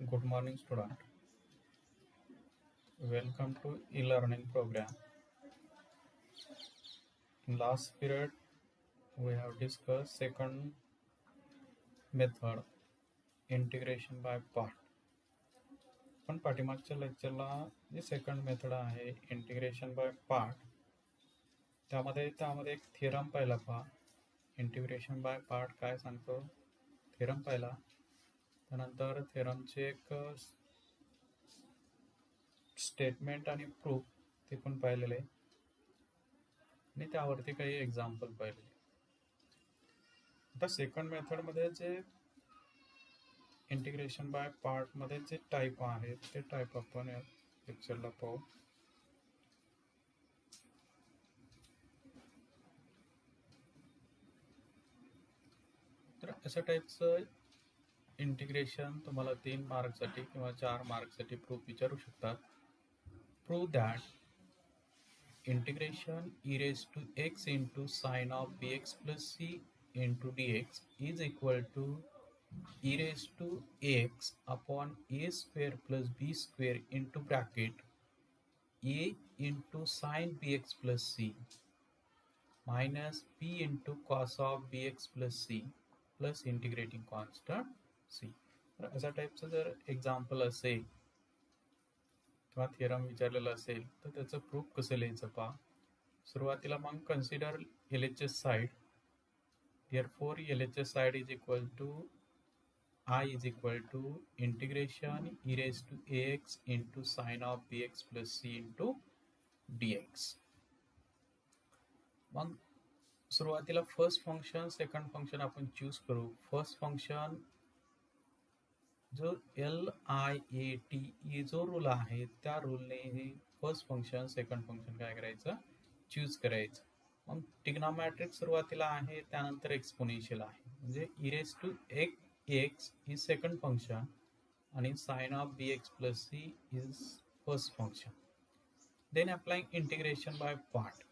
Good morning, student. Welcome to e-learning program. In last period, we have discussed second method, integration by part. पण पाठीमागच्या लेक्चरला जी second method आहे integration by part त्यामध्ये एक theorem पाहिला पहा. Integration by part काय सांगतो थिअरम पाहिला. त्यानंतर थिअरमचे एक स्टेटमेंट आणि प्रूफ ते पण पाहिलेले आणि त्यावरती काही एक्झाम्पल पाहिलेले. आता सेकंड मेथडमध्ये जे इंटिग्रेशन बाय पार्टमध्ये जे टाईप आहेत ते टाईप आपण या लेक्चरला पाहू. तर अशा टाईपचं इंटिग्रेशन तुम्हाला 3 मार्कसाठी किंवा 4 मार्कसाठी प्रूफ विचारू शकतात. Prove that integration e raised to x into sin of bx plus c into dx is equal to e raised to x upon a square plus b square into bracket a into sin bx plus c minus b into cos of bx plus c plus integrating constant c. तर अशा टाईपचं जर example असेल किंवा theorem विचारलेला असेल तर त्याचं प्रूफ कसं लिहायचं पहा. सुरुवातीला मग consider LHS side. Therefore LHS side is equal to I is equal to integration e raised to ax into sin of bx plus c into dx. मग सुरुवातीला फर्स्ट फंक्शन सेकंड फंक्शन आपण choose करू. First function जो LIATE जो rule आहे त्या रूलने हे first function second function काय करायचं चूज करायचं. मग ट्रिग्नोमेट्रिक सुरुवातीला आहे त्यानंतर एक्सपोनेन्शियल आहे म्हणजे e raised to x is second function आणि sin of bx plus c is first function. Then applying integration by part.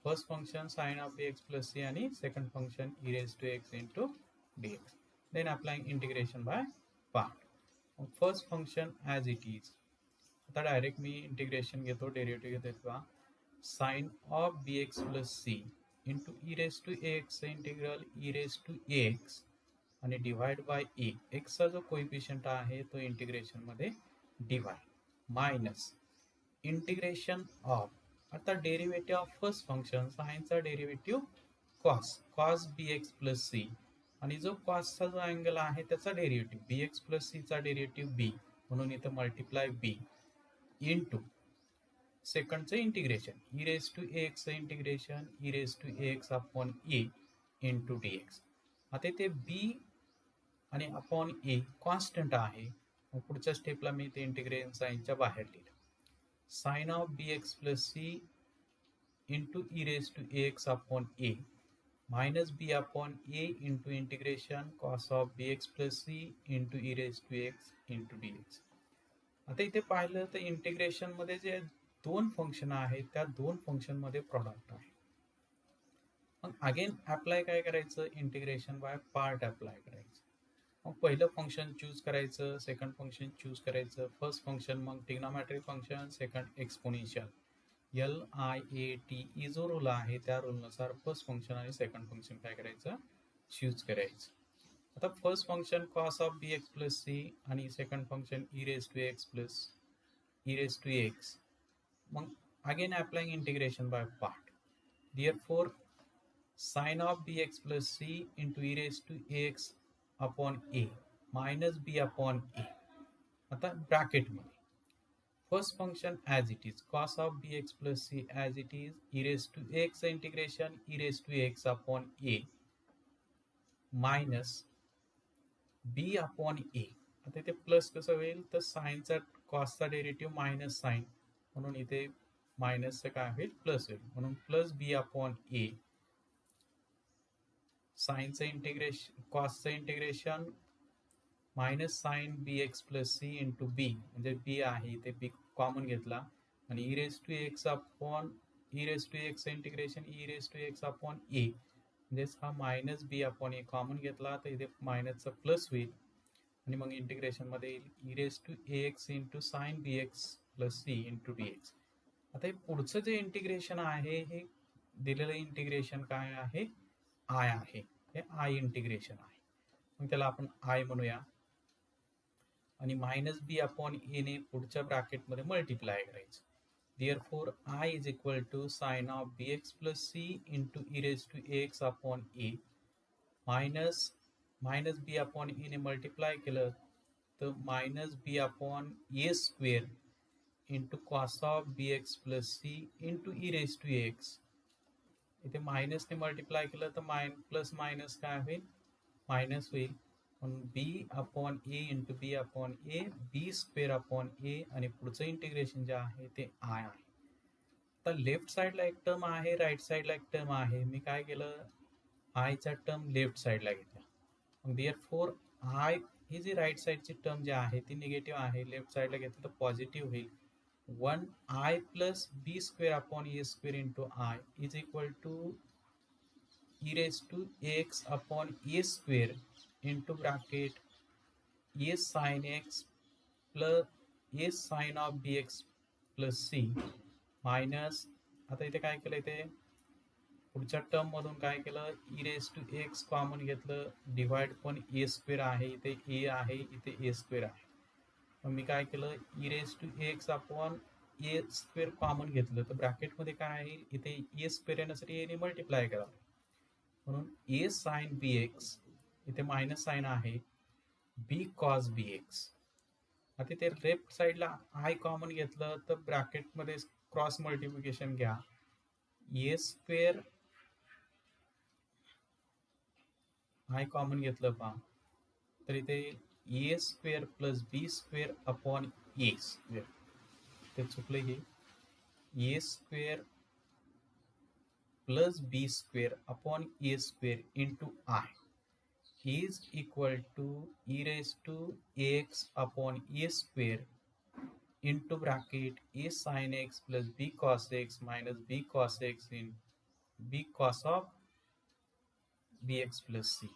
First function sin of bx plus c आणि second function e raised to x into dx. Then applying integration by part. First function as it is. आता direct मी integration घेतो, derivative घेतो. Sine of bx plus c into e raised to ax integral e raised to ax आणि divide by a. एक्सचा जो coefficient आहे तो इंटिग्रेशनमध्ये डिवाइड मायनस इंटिग्रेशन ऑफ. आता डेरिव्हेटिव्ह ऑफ फर्स्ट फंक्शन साइनचा derivative cos bx plus c आणि जो कॉसचा जो अँगल आहे त्याचा डेरिव्हेटिव्ह bx plus c चा डेरिव्हेटिव्ह b म्हणून इथं मल्टिप्लाय b इंटू सेकंडचं integration e raised to ax इंटिग्रेशन e raised to ax upon a into dx. आता इथे b आणि अपॉन a कॉन्स्टंट आहे. मग पुढच्या स्टेपला मी ते इंटिग्रेशन साइनच्या बाहेर लिहिलं. Sine of bx plus c into e raised to ax upon a minus b upon a into integration cos of bx plus c into e raised to x into dx. आता इथे पाहिलं तर इंटिग्रेशनमध्ये जे दोन function आहेत त्या दोन फंक्शनमध्ये प्रॉडक्ट आहे. मग अगेन अप्लाय काय करायचं इंटिग्रेशन बाय पार्ट अप्लाय करायचं. मग पहिलं फंक्शन चूज करायचं, सेकंड फंक्शन चूज करायचं. फर्स्ट फंक्शन मग trigonometric function, second exponential. LIATE जो रूल आहे त्या रूलनुसार फर्स्ट फंक्शन आणि सेकंड फंक्शन काय करायचं चूज करायचं. आता first function cos of bx plus c आणि second function e raised to x plus e raised to x. मग again applying integration by part. Therefore sin of bx plus c into e raised to ax upon a minus b upon a. आता ब्रॅकेटमध्ये first function as it is cos of bx plus c as it is e raised to x integration e raised to x upon a minus b upon a. आता इथे plus कसं होईल तर साइनचा कॉसचा derivative minus sine म्हणून इथे मायनसचं काय होईल प्लस होईल म्हणून प्लस b अपॉन a. साइनचं इंटिग्रेशन कॉसचं integration minus sine bx plus c into b म्हणजे b आहे इथे b कॉमन घेतला आणि e raised to x upon e raised to x integration e raised to x upon a म्हणजेच हा minus b upon a common घेतला तर इथे मायनसचा प्लस होईल आणि मग इंटिग्रेशन मध्ये येईल e⁴ into sign bx plus c into dx. आता हे पुढचं जे इंटिग्रेशन आहे हे दिलेलं इंटिग्रेशन काय आहे, आय आहे. हे आय इंटिग्रेशन आहे. मग त्याला आपण आय म्हणूया आणि मायनस बी अपॉन ए ने पुढच्या ब्रॅकेटमध्ये मल्टिप्लाय करायचं. Therefore I is equal to sin of bx plus c into e⁴ upon a minus b upon a ने मल्टिप्लाय केलं तर minus b upon A square into cos of B x plus c into e⁴. इथे मायनसने multiply केलं तर plus minus काय होईल, minus होईल. म्हणून b upon a into b upon a b square upon a आणि पुढचं इंटिग्रेशन जे आहे ते आय आहे. आता लेफ्ट साईडला एक टर्म आहे, राईट साईडला एक टर्म आहे. मी काय केलं, आयचा टर्म लेफ्ट साईडला घेतला. मग देअरफॉर आय ही जी राईट साईडची टर्म जी आहे ती निगेटिव्ह आहे, लेफ्ट साईडला घेतलं तर पॉझिटिव्ह होईल. 1i plus B square upon A square into I is equal to e⁴ upon A square into bracket A sine X plus A sine of B x plus C minus, आता इथे काय केलं, इथे पुढच्या term मधून काय केलं, e⁴ common घेतलं, डिवाइड पण ए स्क्वेअर आहे, इथे ए आहे, इथे ए स्क्वेअर आहे. मग मी काय केलं, e⁴ अपॉन ए स्क्वेअर कॉमन घेतलं तर ब्रॅकेटमध्ये काय आहे, इथे ए स्क्वेअर येण्यासाठी ए ने मल्टिप्लाय करा. म्हणून ए साइन बी एक्स, इथे मायनस साइन आहे, बी कॉस बी एक्स. आता ते लेफ्ट साईडला आय कॉमन घेतलं तर ब्रॅकेटमध्ये क्रॉस मल्टिप्लिकेशन घ्या, ए स्क्वेअर आय कॉमन घेतलं पहा तर इथे a square plus B square upon A square, ते चुकलं, हे a square plus B square upon A square into I is equal to e⁴ upon a square into bracket a sin x plus b cos x minus b cos x in b cos of bx plus c.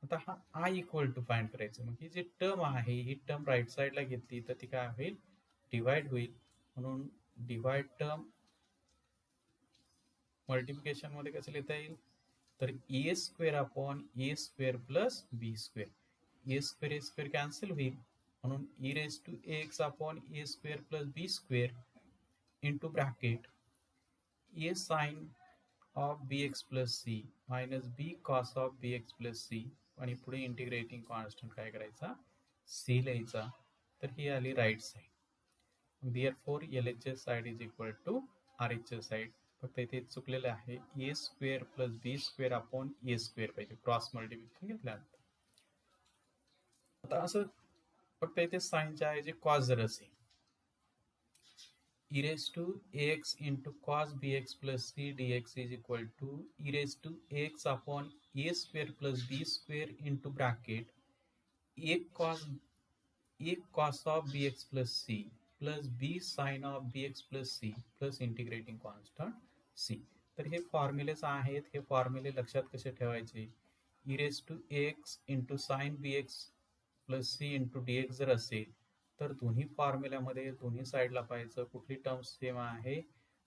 आता हा i equal to find करायचं. मग ही जी term आहे ही term right साईडला घेतली तर ती काय होईल, डिवाइड होईल. म्हणून डिवाइड टर्म मल्टिप्लिकेशन मध्ये कसं लिहिता येईल, तर A square upon A square plus B square, A square cancel होईल. म्हणून e⁴ upon A square plus B square into bracket A sine of B x plus C minus B cos of B x plus C आणि पुढे integrating constant काय करायचा, C लिहायचा. तर ही आली right side. Therefore LHS side is equal to RHS side. फक्त इथे चुकलेलं आहे, A square plus B square upon A square पाहिजे, क्रॉस मल्टिप्लिकेशन घेतल्यानंतर. आता असं फक्त इथे साईनच्या ऐवजी कॉस जर असेल, e⁴ into cos B x plus C dx is equal to e⁴ upon A square plus B square into bracket A cos of B x plus C plus B sine of B x plus C plus integrating constant C. तर हे फॉर्म्युलेच आहेत. हे फॉर्म्युले लक्षात कसे ठेवायचे, e⁴ into sine बी x plus c into dx जर असेल तर दोन्ही फॉर्म्युल्यामध्ये दोन्ही साईडला पाहायचं कुठली टर्म सेम आहे,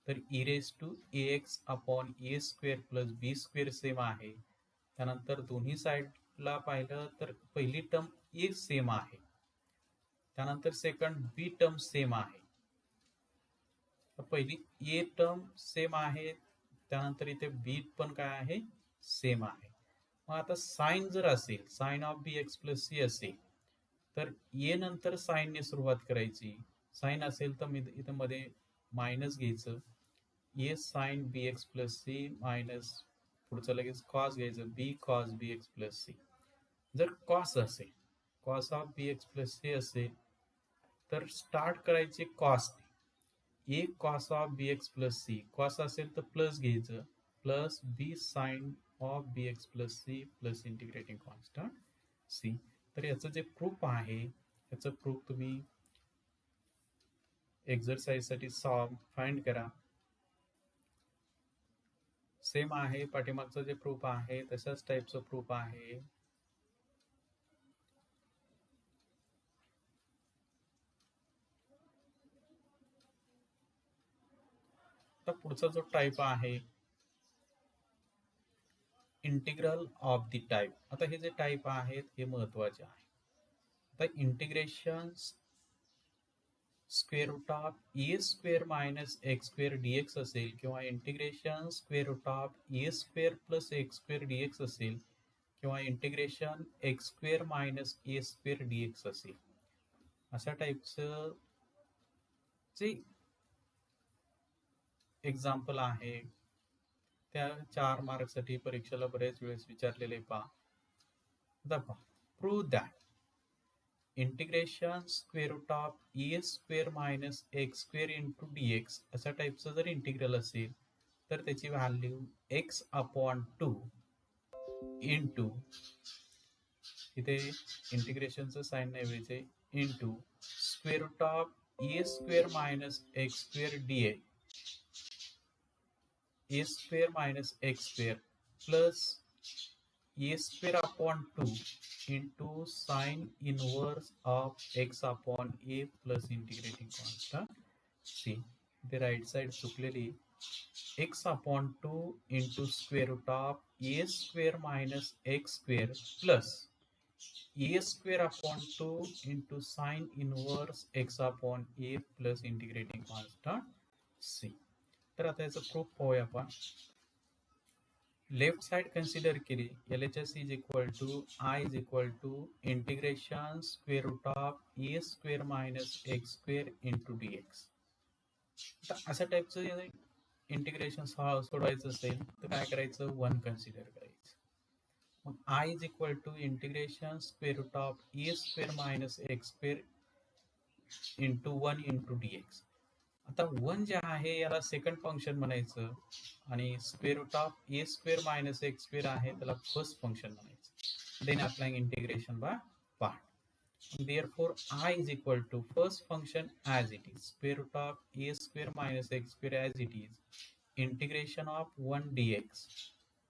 तर e⁴ अपॉन ए स्क्वेअर प्लस बी स्क्वेअर सेम आहे. त्यानंतर दोन्ही साईडला पाहिलं तर पहिली टर्म ए सेम आहे, त्यानंतर सेकंड बी टर्म सेम आहे. पहिली ए टर्म सेम आहे, त्यानंतर इथे बी पण काय आहे, सेम आहे. मग आता साइन जर असेल, sine of B x plus C असेल तर ए नंतर साइनने सुरुवात करायची. साइन असेल तर मी इथं मध्ये मायनस घ्यायचं, A sine B x plus C minus पुढचं लगेच कॉस घ्यायचं, B cos B x plus C. जर कॉस असेल, cos of B x plus C असेल तर स्टार्ट करायचे cos, A cos of B x plus C, cos असेल तर प्लस घ्यायचं, plus B sine of B x plus C plus integrating constant C. तर याचं जे प्रूफ आहे, याचं प्रूफ तुम्ही एक्झरसाइज साठी फाइंड करा. सेम आहे, पाठीमागचं जे प्रूफ आहे तशाच टाईपचं प्रूफ आहे. आता पुढचा जो टाईप आहे इंटिग्रल ऑफ द टाईप. आता हे जे टाईप आहेत हे महत्वाचे आहे. आता integration square root of A square minus x square dx असेल किंवा integration square root of A square plus x square dx असेल किंवा integration X square minus A square dx असेल, अशा टाईपचं जे एक्झाम्पल आहे त्या 4 मार्कसाठी परीक्षेला बरेच वेळेस विचारलेले पहा. Prove that integration square root of A square minus x square into DX अशा टाईपचं जर इंटिग्रल असेल तर त्याची व्हॅल्यू एक्स अपॉन 2 इंटू, इथे इंटिग्रेशनचं साइन ऐवजी into square root of A square minus x square dx a square minus x square plus A square upon 2 into sine inverse of x upon A plus integrating constant c. इथे right side चुकलेली, x upon 2 into square root of A square minus x square plus A square upon 2 into sine inverse x upon A plus integrating constant C. तर आता याचं proof पाहूया आपण. Left side consider केली, LHS is equal to I is equal to integration square root of A square minus x square into DX. आता अशा टाईपचं integration सोडवायचं असेल तर काय करायचं, 1 कन्सिडर करायचं. मग I is equal to integration square root of A square minus x square into 1 into DX. आता 1 जे आहे याला सेकंड फंक्शन म्हणायचं आणि square root of A square minus x square आहे त्याला फर्स्ट फंक्शन म्हणायचं. Then applying integration by part. Therefore I is equal to first function as it is, square root of a square minus x square as it is, integration of 1 dx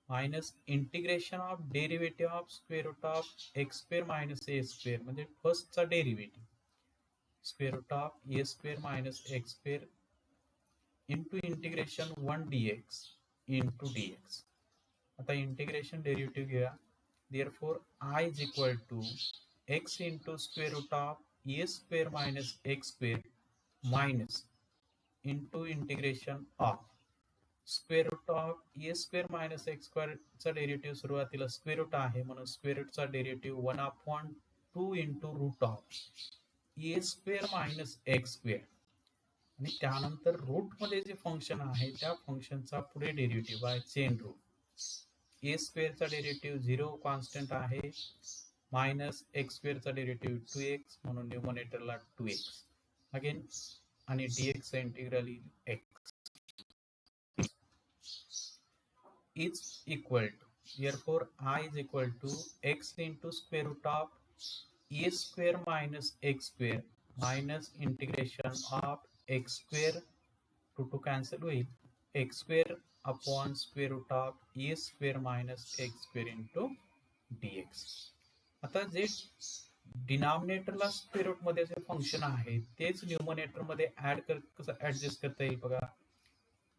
minus integration of derivative of square root of x square minus a square म्हणजे फर्स्टचा derivative square root of a square minus x square into integration 1 dx into dx. आता integration derivative घेऊया. Therefore I is equal to x into square root of a square minus x square minus into integration of square root of a square minus x square चा derivative सुरुवातीला square root आहे म्हणून square रूटचा derivative 1 upon 2 into root of A square minus x square आणि त्यानंतर route मध्ये जे function आहे त्या फंक्शनचा पुढे डेरिव्हेटिव्ह आहे चेन रूट. ए स्क्वेअरचा डेरिव्हेटिव्ह 0 कॉन्स्टंट आहे मायनस एक्स स्क्वेअरचा डेरिव्हेटिव्ह 2x म्हणून न्यूमरेटरला 2x अगेन आणि dx चा integral x is equal to, therefore I is equal to x into square root of a square minus x square minus integration of x square to cancel with x square upon square root of a square minus x square into dx. आता जे डिनॉमिनेटरला square route मध्ये जे function आहे तेच numerator मध्ये कसं adjust करता येईल बघा.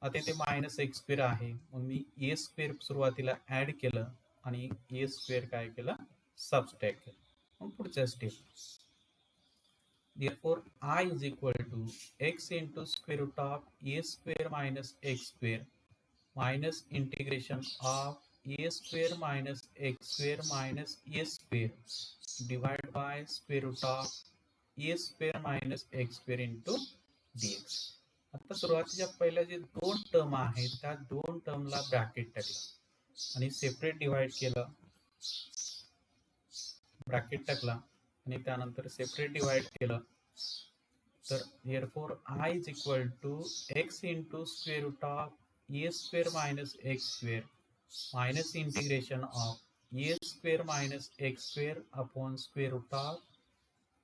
आता ते मायनस एक्स स्क्वेअर आहे मग मी ए स्क्वेअर सुरुवातीला ऍड केलं आणि ए स्क्वेअर काय केलं, सबस्ट्रॅक्ट केलं. मग पुढच्या step therefore I is equal to x into square root of a square minus x square minus integration of a square minus x square minus a square divided by square root of a square minus x square into dx. आता सुरुवातीच्या पहिल्या जे 2 term आहेत त्या 2 टर्मला bracket टाकला आणि separate divide केलं, bracket टाकला आणि त्यानंतर सेपरेट डिवाइड केलं. तर therefore I is equal to x into square root of a square minus x square minus integration of a square minus x square upon square root of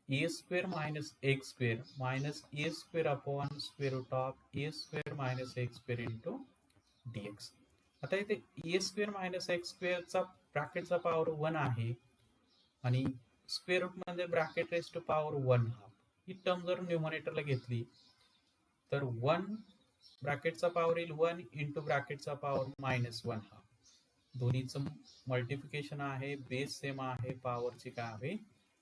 a square minus x square minus a square upon square root of a square minus x square into dx. आता इथे a square minus x square चा ब्रॅकेटचा power 1 आहे आणि square root म्हणजे bracket raise to power 1 half. ही term जर न्यूमरेटरला घेतली तर 1 ब्रॅकेटचा पॉवर येईल 1 इंटू ब्रॅकेटचा पॉवर -1 हाफ. दोन्हीचं मल्टिप्लिकेशन आहे, बेस सेम आहे, पॉवरची काय आहे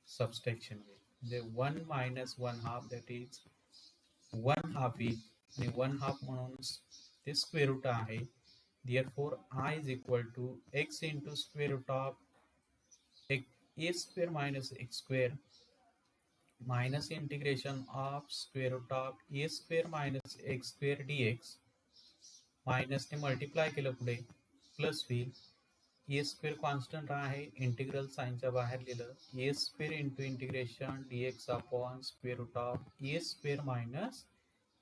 सबस्ट्रॅक्शन होईल. म्हणजे 1 - 1 हाफ दॅट इज 1 हाफ येईल आणि 1 हाफ म्हणून ते स्क्वेअर रूट आहे. Therefore I is equal to x into square root of a square minus x square minus integration of square root of a square minus x square dx minus ने multiply केलं पुढे plus होईल. A square constant आहे, integral साइनच्या बाहेर लिहिलं, a square into integration dx upon square root of A square minus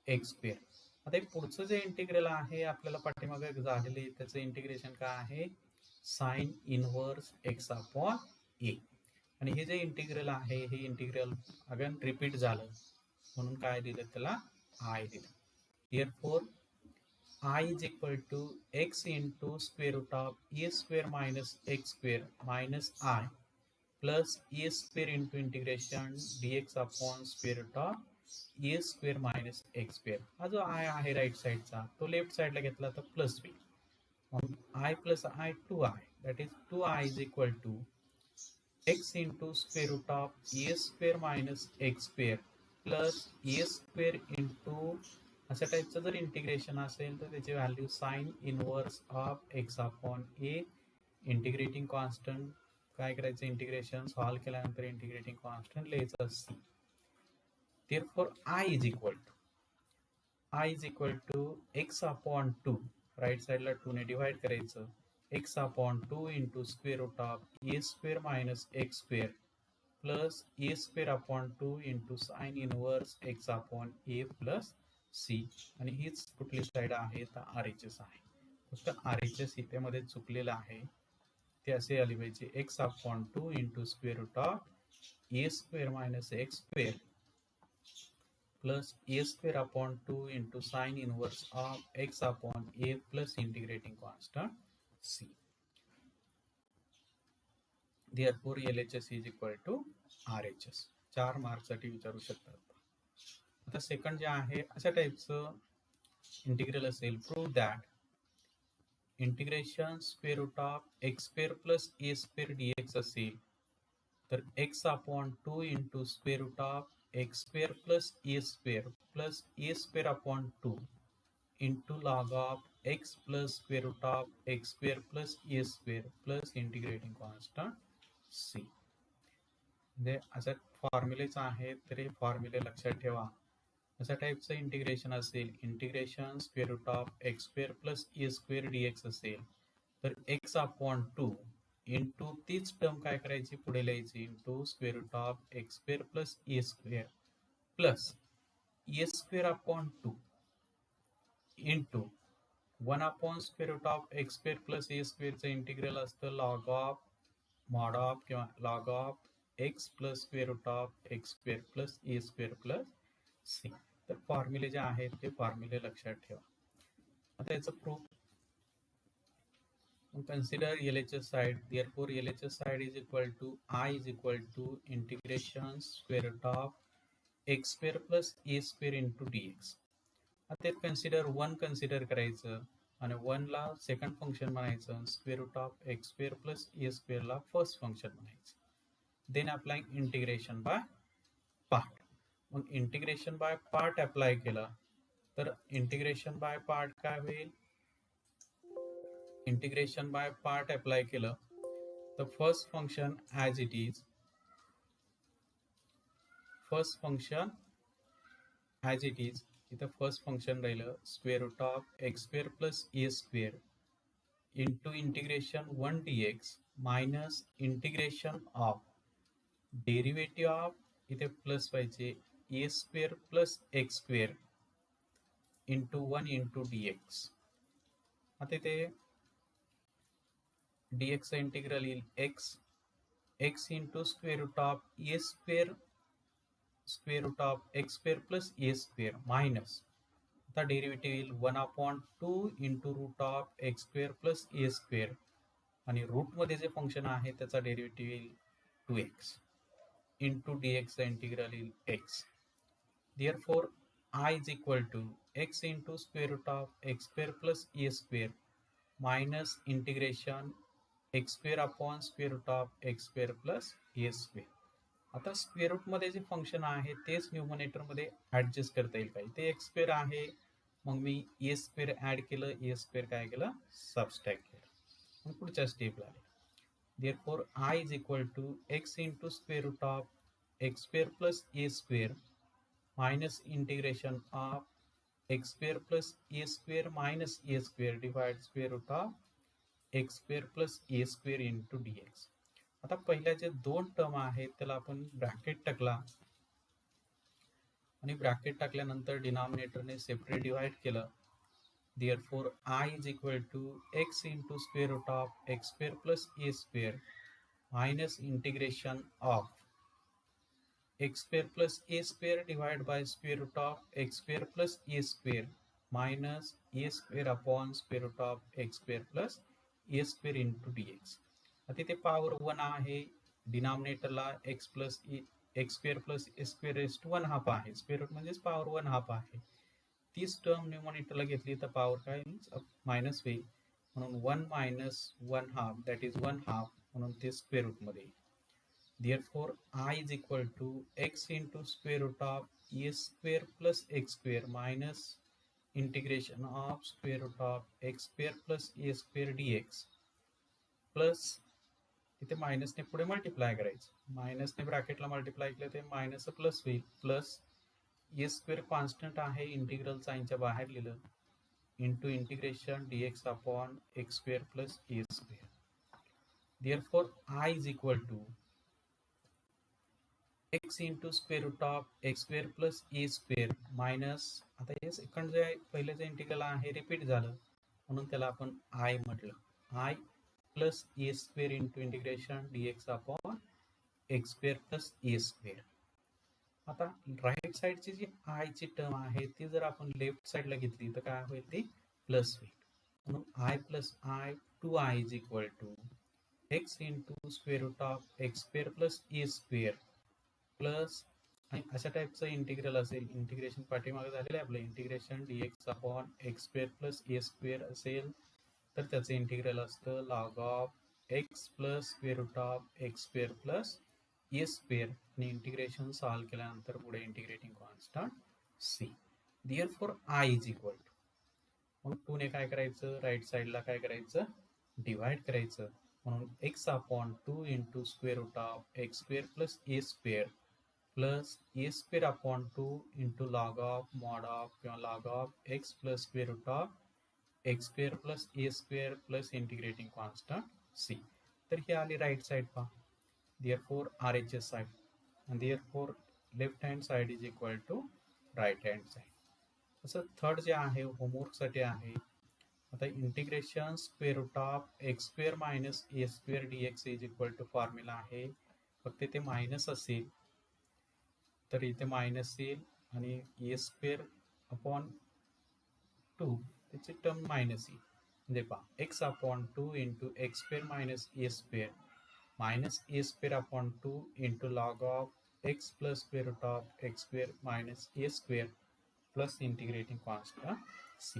x square. आता हे पुढचं जे इंटिग्रल आहे आपल्याला पाठीमागे झालेले त्याचं इंटिग्रेशन काय आहे sign inverse x upon a. आणि हे जे इंटिग्रल आहे हे इंटिग्रल अगेन रिपीट झालं म्हणून काय दिलं त्याला आय दिलं. Therefore I is equal to x into square root of a square minus x square minus I plus a square into integration dx upon square root of a square minus x square. हा जो I आहे right साईडचा तो left साईडला घेतला तर plus होईल. I plus I 2i that is 2i is equal to x into square root of a square minus x square plus a square into अशा टाईपचं जर इंटिग्रेशन असेल तर त्याची value sine inverse of x upon A. Integrating constant काय करायचं integration solve केल्यानंतर integrating constant लिहायचं असतं. Therefore I is equal to x upon 2 right साईडला 2 ने डिवाइड करायचं x upon 2 into square root of A square minus x square plus A square upon 2 into sine inverse x upon A plus C. आणि हीच कुठली side आहे तर R H S आहे. फक्त आर एच एस इथे चुकलेलं आहे ते असे आले पाहिजे X upon 2 into square root of A square minus x square plus A square upon 2 into sine inverse of x upon A plus integrating constant C. Therefore LHS is equal to RHS. 4 मार्क्ससाठी विचारू शकतात. आता second जे आहे अशा टाईपचं integral असेल prove that integration square root of x square plus A square dx असेल तर x upon 2 into square root of x square plus A square upon 2 into log of x plus square root of x square plus A square plus integrating constant C. म्हणजे अशा फॉर्म्युलेच आहे तर हे फॉर्म्युले लक्षात ठेवा. अशा टाईपचं इंटिग्रेशन असेल integration square root of x square plus A square dx असेल तर एक्स अपॉन 2 इंटू तीच टर्म काय करायची पुढे लिहायची into square root of x square plus A square plus A square upon 2 into 1 upon square root of x square plus a स्क्वेअरचं integral असतं log of mod of किंवा log of x plus square root of x square plus A square plus C. तर फॉर्म्युले जे आहेत ते फॉर्म्युले लक्षात ठेवा. आता याचं proof consider LHS side. Therefore LHS side is equal to I is equal to integration square root of x square plus a square into dx. आता ते कन्सिडर 1 कन्सिडर करायचं आणि 1 ला सेकंड फंक्शन म्हणायचं square root of x square plus A square ला first function म्हणायचं. Then applying integration by part. मग integration by part apply केलं तर इंटिग्रेशन बाय पार्ट काय होईल इंटिग्रेशन बाय पार्ट अप्लाय केलं तर first function as it is इथं फर्स्ट फंक्शन राहिलं square root of x square plus A square into integration 1 dx minus integration of derivative of इथे plus पाहिजे a square plus x square into 1 into dx. आता इथे dx integral येईल x into square root of A square square root of x square plus A square minus आता derivative येईल 1 upon 2 into root of x square plus A square आणि रूटमध्ये जे function आहे त्याचा डेरिव्हेटिव्ह येईल 2x इंटू dx चा integral येईल x. Therefore I is equal to x into square root of x square plus a square minus integration x square upon square root of x square plus a square. आता square route मध्ये जे function आहे तेच numerator मध्ये adjust करता येईल काय, ते एक्स स्क्वेअर आहे, मग मी ए स्क्वेअर ऍड केलं, ए स्क्वेअर काय केलं, सबस्ट्रॅक्ट केलं, मग पुढच्या स्टेपला आले. Therefore I is equal to x into square root of x square plus a square minus integration of x square plus a square minus a square divided square root of x square plus a square into dx. आता पहिल्या जे दोन term आहेत त्याला आपण bracket टाकला आणि bracket टाकल्यानंतर डिनॉमिनेटरने सेपरेट डिवाइड केलं. Therefore I is equal to x into square root of x square plus a square minus integration of x square plus a square divided by square root of x square plus a square minus a square upon square root of x square plus a square into dx. आता इथे power 1 आहे, डिनॉमिनेटरला x plus x square plus A square raise to 1 half आहे, square root म्हणजेच power 1 half आहे. तीच term न्यूमरेटरला घेतली तर पॉवर काय मायनस होईल, म्हणून 1 minus 1 half that is 1 half, म्हणून ते स्क्वेअर रूट मध्ये येईल. Therefore I is equal to x into square root of a square plus x square minus integration of square root of x square plus a square dx plus इथे मायनसने पुढे multiply करायचं, मायनसने ब्रॅकेटला multiply केलं ते minus plus होईल, plus ए square constant आहे, integral साइनच्या बाहेर लिहिलं, into integration dx upon x square plus A square. Therefore I is equal to x into square root of x square plus a square minus, आता हे second जे पहिलं जे इंटिग्रल आहे रिपीट झालं म्हणून त्याला आपण I म्हटलं, I plus A square into integration dx upon x square plus A square. आता राईट साईडची जी I ची टर्म आहे ती जर आपण लेफ्ट साईडला घेतली तर काय होईल, ती प्लस होईल, म्हणून I plus I 2I is equal to x into square root of x square plus A square plus, आणि अशा टाईपचं इंटिग्रल असेल, इंटिग्रेशन पाठीमागे झालेलं आहे आपलं, integration dx upon x square plus ए स्क्वेअर असेल तर त्याचं इंटिग्रल असतं log of x plus square root of x square plus A square, आणि इंटिग्रेशन सॉल्व केल्यानंतर पुढे integrating constant C. Therefore I is equal to, मग 2 ने काय करायचं, राईट साईडला काय करायचं, डिवाइड करायचं, म्हणून x upon 2 into square root of x square plus A square plus A square upon 2 into log of mod of किंवा log of x plus square root of x square plus A square plus integrating constant C. तर ही आली right side पहा. Therefore RHS side, आणि therefore left hand side is equal to right hand side. तसं third जे आहे होमवर्कसाठी आहे, आता integration square root of x square minus A square dx is equal to formula आहे, फक्त ते मायनस असेल तर इथे मायनस येईल आणि ए स्क्वेअर अपॉन 2 त्याची टर्म मायनस येईल, म्हणजे पहा X upon 2 into X square minus A square minus A square upon 2 into log of x plus square root of x square minus A square plus integrating constant C.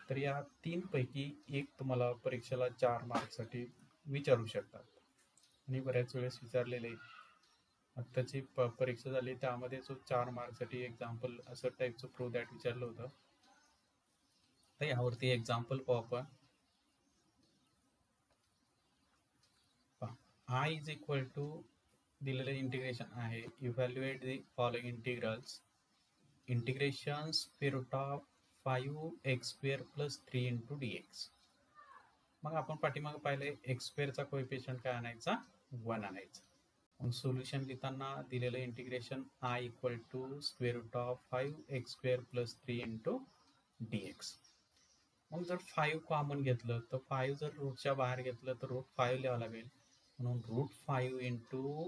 तर या तीन पैकी एक तुम्हाला परीक्षेला 4 मार्कसाठी विचारू शकतात, आणि बऱ्याच वेळेस विचारलेले. आत्ताची परीक्षा झाली त्यामध्ये जो 4 मार्कसाठी एक्झाम्पल असं टाईपचं प्रूव्ह दॅट विचारलं होतं. तर यावरती एक्झाम्पल पाहू आपण. I इज इक्वल टू दिलेलं इंटिग्रेशन आहे, evaluate the following integrals, integration square root of 5x square plus 3 into dx. मग आपण पाठीमागे पाहिले एक्स स्क्वेअरचा कोएफिशियंट काय आणायचा, 1 आणायचा. मग सोल्युशन लिहिताना दिलेलं integration I equal to square root of 5x square plus 3 into dx. मग जर 5 कॉमन घेतलं तर 5 जर रूटच्या बाहेर घेतलं तर रूट 5 लिहावं लागेल, म्हणून root 5 into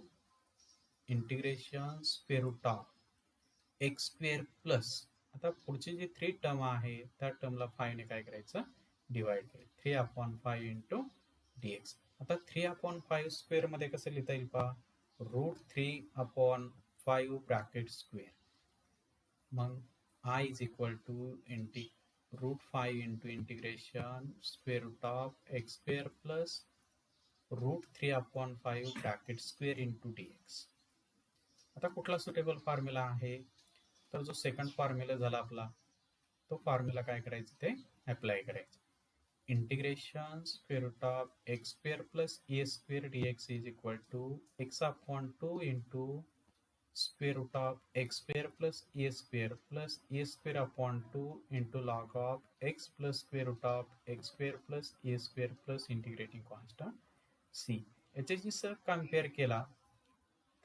integration square root of x square plus, आता पुढची जी 3 टर्म आहे त्या टर्मला 5 ने काय करायचं, डिवाइड करायचं, 3 अपॉन 5 इंटू dx. आता 3 अपॉन 5 स्क्वेअर मध्ये कसं लिहिता येईल पहा, रूट 3 अपॉन 5 ब्रॅकेट स्क्वेअर, मग I is equal to root 5 into integration square root of x square plus root 3 upon 5 bracket square into dx. आता कुठला सुटेबल फॉर्म्युला आहे, तर जो सेकंड फॉर्म्युला झाला आपला, तो फॉर्म्युला काय करायचं ते अप्लाय करायचं. Integration square root of x square plus A square dx is equal to X upon 2 into square root of x square plus a square upon 2 into log of x plus square root of x square plus a square plus integrating constant c. याच्याशी sir compare केला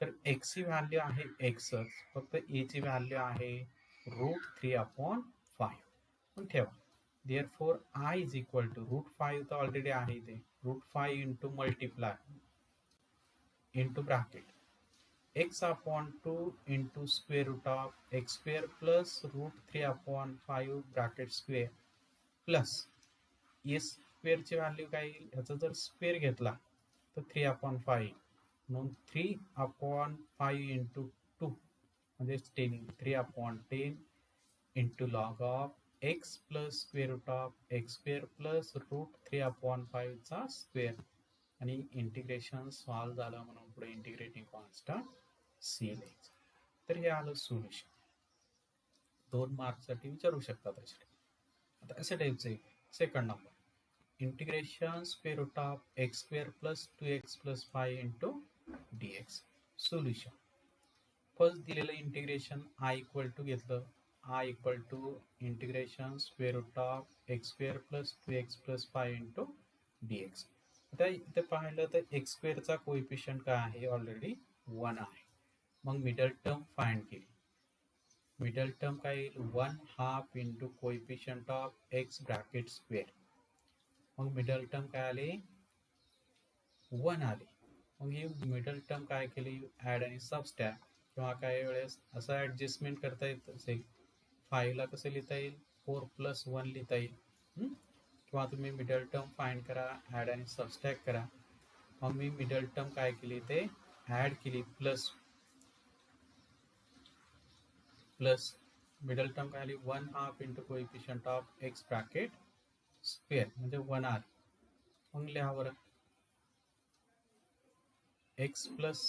तर x ची value आहे x, फक्त a ची value आहे √3/5 पण ठेवा. therefore I is equal to √5 तर ऑलरेडी आहे ते √5 into multiply into bracket x upon 2 into square root of x square plus √3/5 bracket square plus a square ची व्हॅल्यू काय येईल, याचा जर स्क्वेअर घेतला तर 3/5 म्हणून 3/5 into 2 म्हणजे 10 3/10 into log of x plus square root of x square plus √3/5 चा स्क्वेअर आणि इंटिग्रेशन सॉल्व झालं म्हणून पुढे इंटिग्रेटिंग कॉन्स्टंट सी लिहायचं. तर हे आलं सोल्युशन. 2 मार्कसाठी विचारू शकतात असे. आता असे टाईपचे second number integration square root of x square plus 2x plus 5 into dx. Solution first दिलेलं इंटिग्रेशन आय इक्वल टू घेतलं, I equal to integration square root of x square plus 2x plus 5 into dx. आता इथे पाहिलं तर x स्क्वेअरचा coefficient काय आहे, already 1 आहे. मग मिडल टर्म फाइंड केली. मिडल टर्म काय येईल 1/2 into coefficient of x bracket square. मग मिडल टर्म काय आले 1 आले. मग ही मिडल टर्म काय केली ॲड आणि सबस्ट्रॅक्ट, किंवा काही वेळेस असं ॲडजस्टमेंट करता येत असेल. 5 ला कसं लिहिता येईल 4 + 1 लिहिता येईल. किंवा तुम्ही मिडल टर्म फाइंड करा, ॲड आणि सबस्ट्रॅक्ट करा. मग मी मिडल टर्म काय केली ते ॲड केली प्लस मिडल टर्म काय आली 1/2 into coefficient of x bracket square म्हणजे 1 आली. मग लिहा बरं एक्स प्लस,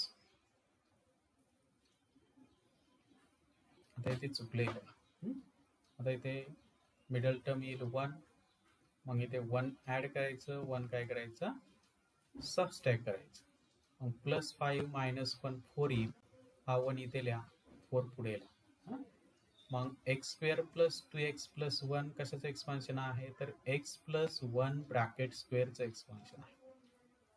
आता इथे चुकले आता इथे मिडल टर्म येईल 1, मग इथे 1 ॲड करायचं, 1 काय करायचं सबस्ट्रॅक्ट करायचं. मग +5 -1 4 येईल, हा 1 इथे लिहा 4 पुढे लिहा. मग x square plus 2x plus 1 कशाचं एक्सपान्शन आहे तर x प्लस 1 ब्रॅकेट स्क्वेअरचं एक्सपान्शन आहे.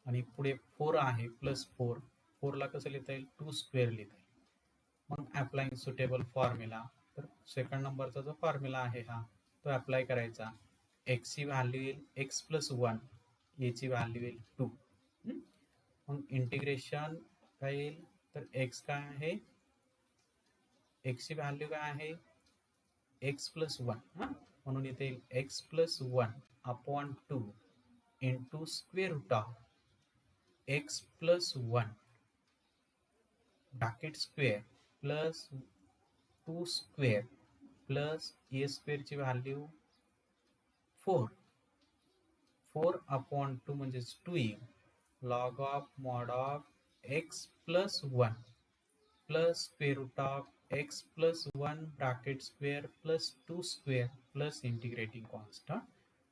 आणि पुढे 4 आहे +4, 4 ला कसं लिहिता येईल 2 स्क्वेअर लिहिता येईल. मग अप्लाइंग सुटेबल फॉर्म्युला, तर सेकंड नंबरचा जो फॉर्म्युला आहे हा तो अप्लाय करायचा. x ची व्हॅल्यू येईल x + 1, a ची व्हॅल्यू येईल 2. मग इंटिग्रेशन काय येईल तर x काय आहे, x ची व्हॅल्यू काय आहे x + 1, म्हणून इथे येईल x + 1/2 into square root of x + 1 bracket square plus 2 square plus a square ची व्हॅल्यू 4, 4/2 म्हणजे 2 येईल. Log of mod of x + 1 plus square root of x + 1 bracket square plus 2 square plus integrating constant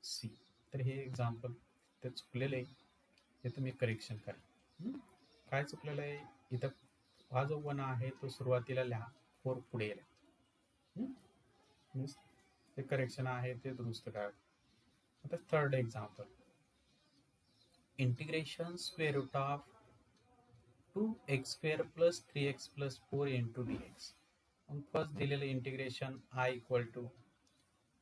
c. तर हे example ते चुकलेलं आहे, हे तुम्ही correction करा. काय चुकलेलं आहे इथं, हा जो 1 आहे तो सुरुवातीला लिहा, 4 पुढे लिहा. ते करेक्शन आहे ते दुरुस्त करा. आता third example integration square root of 2x² + 3x + 4 into dx. मग फर्स्ट दिलेलं इंटिग्रेशन आय इक्वल टू,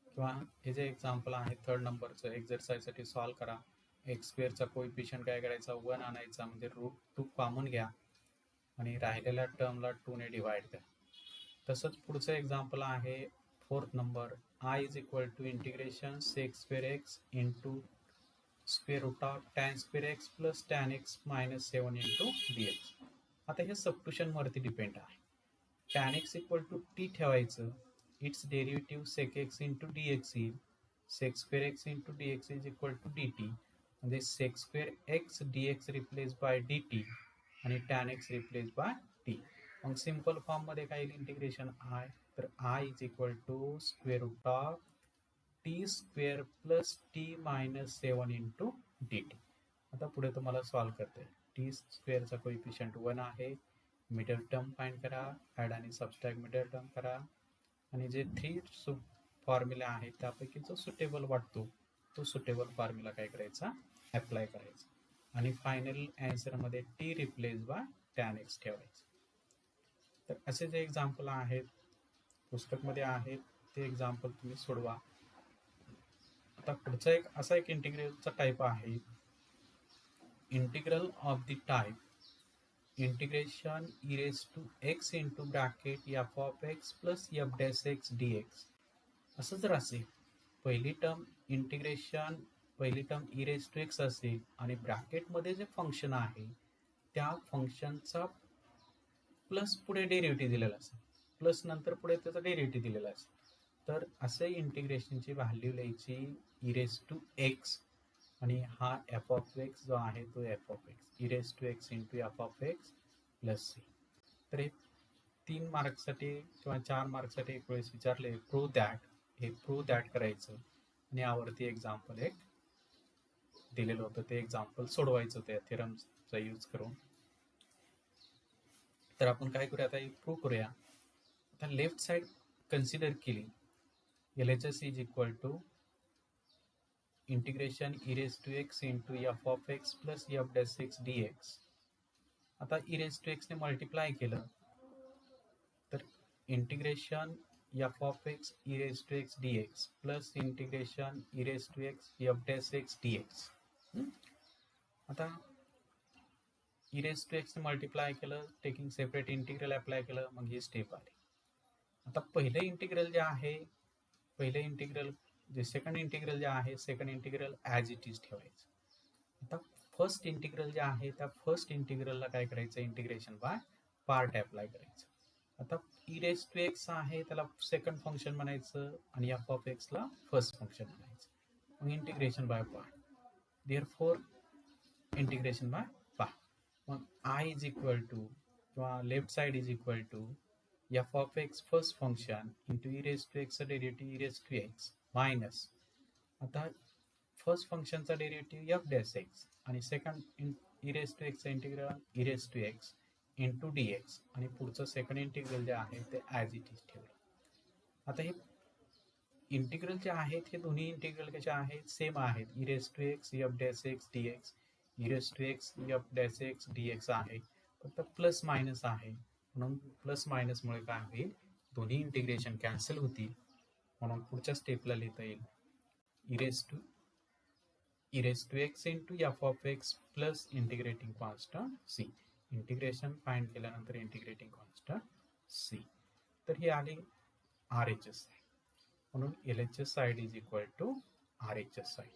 किंवा हे जे एक्झाम्पल आहे थर्ड नंबरचं एक्झरसाइजसाठी सॉल्व करा. एक्स स्क्वेअरचा कोइफिशियंट काय करायचा 1 आणायचा, म्हणजे √2 कॉमन घ्या आणि राहिलेल्या टर्मला 2 ने डिवाइड करा. तसंच पुढचं एक्झाम्पल आहे fourth number I is equal to integration sec² into square root of tan² x plus tan x - 7 into dx. आता हे सबस्टिट्यूशन वरती डिपेंड आहे. tan x equal to t ठेवायचं it's derivative sec x into dx येईल. sec square x into dx is equal to dt, म्हणजे sec square x dx replace by dt आणि tan x replace by t. मग simple form मध्ये काय येईल integration i, तर i is equal to square root of t square plus t minus 7 into dt. आता पुढे तुम्हाला सॉल्व करता येईल. टी स्क्वेअरचा कोइफिशियंट 1 आहे, मिडल टर्म फाइंड करा, ॲड आणि सबस्ट्रॅक्ट मिडल टर्म करा, आणि जे 3 फॉर्म्युला आहेत त्यापैकी जो सुटेबल वाटतो तो सुटेबल फॉर्म्युला काय करायचा, अप्लाय करायचा, आणि फायनल ॲन्सरमध्ये t replace by tan x ठेवायचं. तर असे जे एक्झाम्पल आहेत पुस्तकमध्ये आहेत ते एक्झाम्पल तुम्ही सोडवा. आता पुढचा एक असा एक इंटिग्रलचा टाईप आहे, integral of the type integration e raise to x into bracket f of x plus f dash x d x. असं जर असेल, पहिली term e raise to x असेल आणि ब्रॅकेटमध्ये जे फंक्शन आहे त्या फंक्शनचा प्लस पुढे डेरिव्हेटिव्ह दिलेला असेल, प्लस नंतर पुढे त्याचा डेरिव्हेटिव्ह दिलेला असेल, तर असे इंटिग्रेशनची व्हॅल्यू लिहायची ई रेज टू एक्स, आणि हा एफ ऑफ एक्स जो आहे तो f of x e raise to x into f of x plus C. तर हे 3 मार्क्ससाठी किंवा 4 मार्क्ससाठी एक वेळेस विचारले प्रूव्ह दॅट करायचं, आणि यावरती एक्झाम्पल एक दिलेलं होतं ते एक्झाम्पल सोडवायचं त्या थेरमचा यूज करून. तर आपण काय करूया, आता प्रूव्ह करूया. आता लेफ्ट साइड कन्सिडर केली, L H S is equal to integration e raise to x into f of x plus f dash x d x. आता ई रेज टू एक्सने मल्टिप्लाय केलं तर integration f of x e raise to x d x plus integration e raise to x f dash x d x. आता e raise to एक्सने multiply केलं, taking separate integral apply केलं, मग ही step आली. आता पहिलं इंटिग्रल जे आहे, सेकंड इंटिग्रल जे आहे, second integral as it is ठेवायचं. आता फर्स्ट इंटिग्रल जे आहे त्या फर्स्ट इंटिग्रलला काय करायचं, इंटिग्रेशन बाय पार्ट अप्लाय करायचं. आता ई रेज टू एक्स आहे त्याला सेकंड फंक्शन म्हणायचं आणि एफ ऑफ एक्सला फर्स्ट फंक्शन म्हणायचं, मग integration by part. Therefore integration by part, मग आय इज इक्वल टू किंवा left side is equal to f of x first function into e raise to एक्सचं derivative e raise to x minus, आता first फंक्शनचा derivative f dash x आणि second e raise to एक्सचा integral e raise to x into d x, आणि पुढचं second integral जे आहे ते ॲज इट इज ठेवलं. आता हे इंटिग्रल जे आहेत हे दोन्ही इंटिग्रल कसे आहेत, सेम आहेत, e raise to x f dash x d x, e raise to x f dash x d x आहे, फक्त प्लस मायनस आहे, म्हणून प्लस मायनसमुळे काय होईल, दोन्ही इंटिग्रेशन कॅन्सल होतील, म्हणून पुढच्या स्टेपला लिहिता येईल e raise to x into f of x plus integrating constant c. Integration find केल्यानंतर इंटिग्रेटिंग कॉन्स्टंट सी. तर ही आली आर एच एस साईड, म्हणून L H S side is equal to R H S side.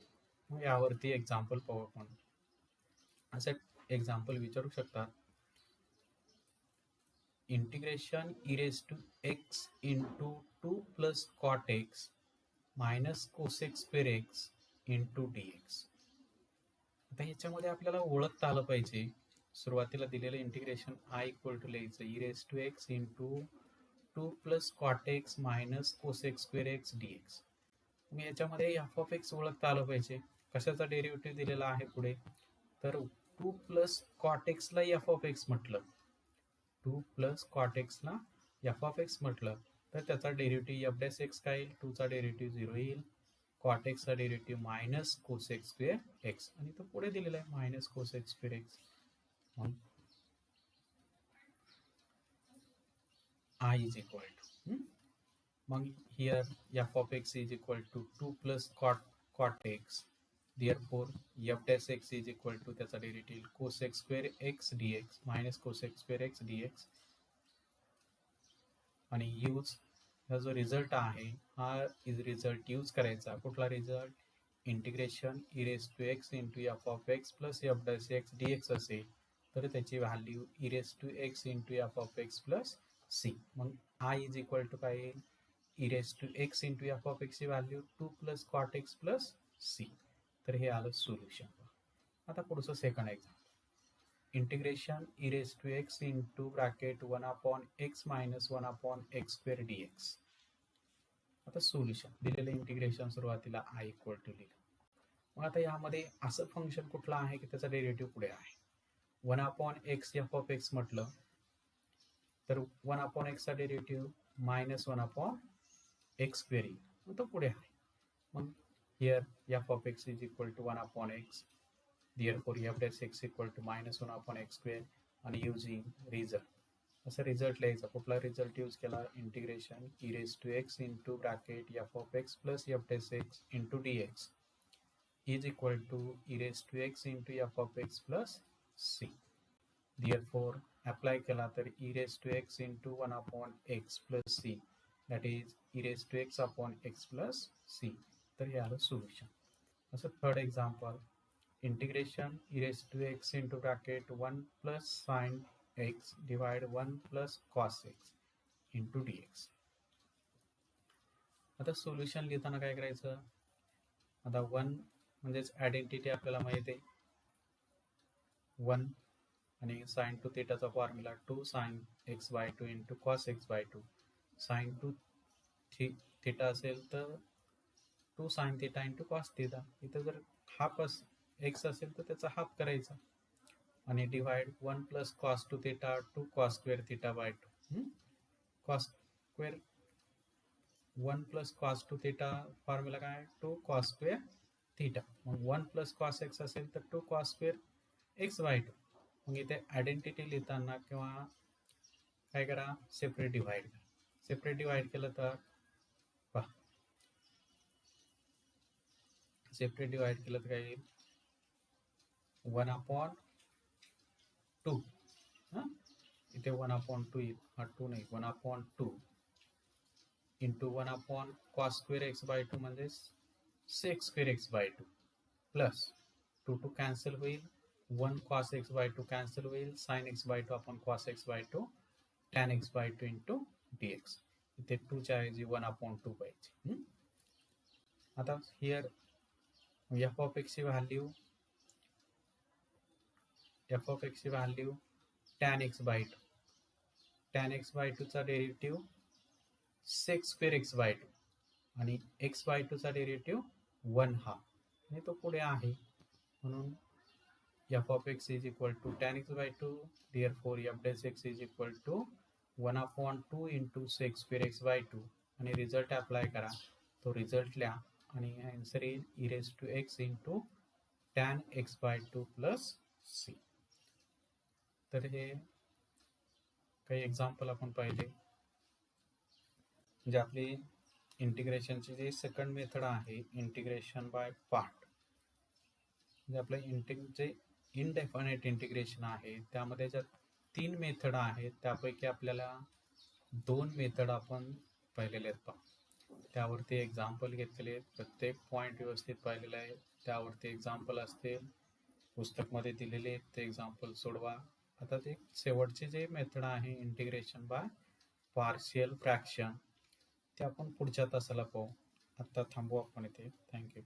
मग यावरती example पाहू आपण. असं एक्झाम्पल विचारू शकतात, integration e raise to x into 2 plus cot x minus cosec square x into d x. आता ह्याच्यामध्ये आपल्याला ओळखता आलं पाहिजे, सुरुवातीला दिलेलं इंटिग्रेशन आय इक्वल टू लिहायचं e raise to x into 2 plus cot x minus cosec square x d x. मग याच्यामध्ये एफ ऑफ एक्स ओळखता आलं पाहिजे, कशाचा डेरिव्हेटिव्ह दिलेला आहे पुढे, तर 2 प्लस कॉट एक्सला एफ ऑफ एक्स म्हटलं, 2 प्लस कॉट एक्सला एफ ऑफ एक्स म्हटलं तर त्याचा डेरिव्हेटिव्ह एफ डॅश एक्स काय येईल, 2चा डेरिव्हेटिव्ह 0 येईल, कॉट एक्सचा derivative minus cosec square x, आणि तो पुढे दिलेला आहे minus cosec square x. I is equal to, मग here f of x is equal to 2 plus cot x, therefore f dash x is equal to त्याचा derivative cosec square x dx minus cosec square x dx, आणि use हा जो result आहे हा result use करायचा. कुठला result, integration e raise to x into f of x plus f dash x d x असेल तर त्याची value e raise to x into f of x plus c. मग आय इज इक्वल टू काय येईल, e raise to x into f of एक्सची value 2 plus cot x plus C. तर हे आलं सोल्युशन. आता पुढचं second example, integration e raise to x into bracket 1 upon x minus 1 upon x square d x. आता solution दिलेलं integration सुरुवातीला I equal to लिहिलं. मग आता यामध्ये असं फंक्शन कुठलं आहे की त्याचा डेरिव्हेटिव्ह पुढे आहे. 1 upon x f of x म्हटलं तर 1 अपॉन एक्सचा derivative minus 1 upon x square येईल, मग तो पुढे आहे. मग here f of x is equal to 1 upon x, therefore f dash x equal to minus 1 upon x square. आणि युजिंग रिझल्ट, असं रिझल्ट लिहायचा. कुठला रिझल्ट यूज केला, integration e raise to x into bracket f of x plus f dash x into d x is equal to e raised to x into f of x plus c. Therefore, apply केला तर e raised to x into 1 upon x plus c, that is e raised to x upon x plus c. तर हे आलं solution. असं third example, integration e raised to x into bracket 1 plus sin x divide 1 plus cos x into dx. आता solution लिहिताना काय करायचं, आता 1 म्हणजेच आयडेंटिटी आपल्याला माहिती आहे 1, आणि साइन टू थीटाचा formula 2 sine x by 2 into cos x by 2. Sine two theta असेल तर 2 sine theta into cos theta. इथं जर हाफ एक्स असेल तर त्याचा हाफ करायचा, आणि divide 1 plus cos two theta 2 cos square theta by 2. Cos square 1 plus cos two theta formula काय, 2 कॉस स्क्वेअर थीटा. मग 1 प्लस कॉस एक्स असेल तर 2 कॉस स्क्वेअर एक्स बाय 2. मग इथे आयडेंटिटी लिहिताना किंवा काय करा, सेपरेट डिवाइड करा. सेपरेट डिवाइड केलं तर पहा, सेपरेट डिवाइड केलं तर काय येईल, 1 अपॉन 2. इथे 1 अपॉन 2 येईल, हा 2 नाही, 1 upon 2 into 1 upon cos square x by 2 म्हणजे sec square x by 2 plus 2 two cancel होईल, 1 कॉस एक्स बाय 2 कॅन्सल होईल, sine x by 2 upon cos x by 2 tan x by 2 into d x. इथे 2च्या ऐवजी 1 upon 2 पाहिजे. आता here f of एक्सची value tan x by 2. Tan x by 2चा derivative sex square x by 2, आणि x by 2चा derivative 1 हा, आणि तो पुढे आहे. म्हणून f of x is equal to tan x by 2, therefore f dash x is equal to 1 upon 2 into sec square x by 2. आणि रिझल्ट अप्लाय करा, तो रिझल्ट लिहा, आणि आन्सर येईल e raised to x into tan x by 2 plus c. तर हे काही example आपण पाहिले, म्हणजे आपली इंटिग्रेशनची जी सेकंड मेथड आहे, इंटिग्रेशन बाय पार्ट, म्हणजे आपलं जे इनडेफिनेट इंटिग्रेशन आहे त्यामध्ये ज्या 3 मेथड आहेत त्यापैकी आपल्याला 2 मेथड आपण पाहिलेले आहेत. त्यावरती एक्झाम्पल घेतलेले आहेत, प्रत्येक पॉईंट व्यवस्थित पाहिलेला आहे. त्यावरती एक्झाम्पल असतील, पुस्तकमध्ये दिलेले आहेत ते एक्झाम्पल सोडवा. आता ते शेवटचे जे मेथड आहे इंटिग्रेशन बाय पार्शियल फ्रॅक्शन, ते आपण पुढच्या तासाला पाहू. आता थांबू आपण इथे. थँक्यू.